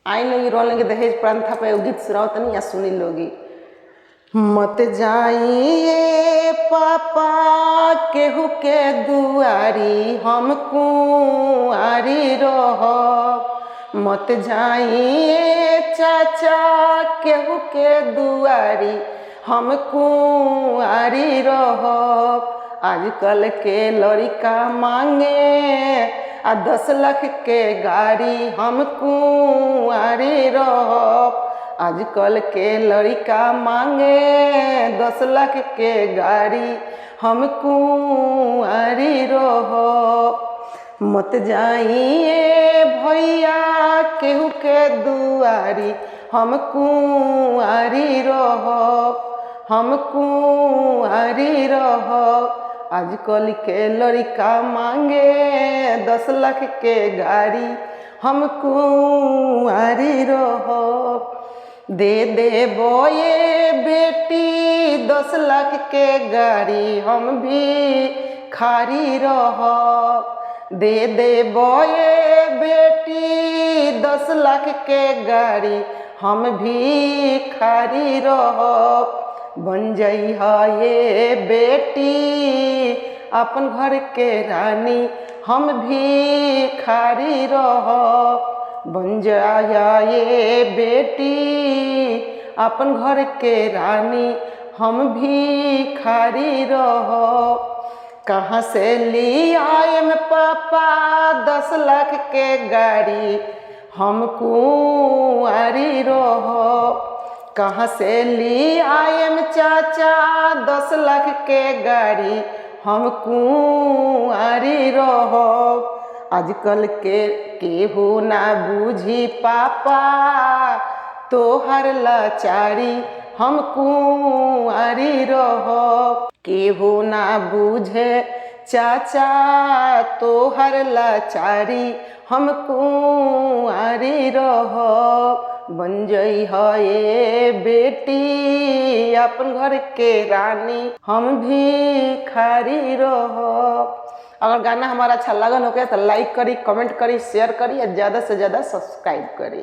आई लोगी रोन लगे दहेज प्रथा पे गीत सुनाओ तनी या सुनी लोगी। मत जाइए पापा केहू के दुआरी हम कुंवारी रहब। मत जाइए चाचा केहू के दुआरी हम कुंवारी रहब। आजकल के लड़का मांगे 10 लाख के गाड़ी हम कुंवारी रहब। आजकल के लड़का मांगे 10 लाख के गाड़ी हम कुंवारी रहब। मत जाइए भैया केहू के दुआरी हम कुंवारी रहब। हम कुंवारी रहब। आजकल के लड़का मांगे 10 लाख के गाड़ी हम कुंवारी रहब। दे बोए बेटी 10 लाख के गाड़ी हम भी खारी रहब। दे बोए बेटी 10 लाख के गाड़ी हम भी खारी रहब। बन जइहा ये बेटी अपन घर के रानी हम भी खारी रहब। बन जाया ये बेटी अपन घर के रानी हम भी खारी रहब। कहाँ से ली आए में पापा 10 लाख के गाड़ी हम कुंवारी रहब। कहाँ से ली आए में चाचा 10 लाख के गाड़ी हम कुंवारी रहब। आजकल के केहू ना बूझी पापा तोहर लाचारी हम कुंवारी रहब। केहू ना बूझे चाचा तोहर लाचारी हम कुंवारी रहब। बन जइहा ये बेटी अपन घर के रानी हम भी खारी रहब। अगर गाना हमारा अच्छा लगन हो तो लाइक करी, कमेंट करी, शेयर करी और ज़्यादा से ज़्यादा सब्सक्राइब करी।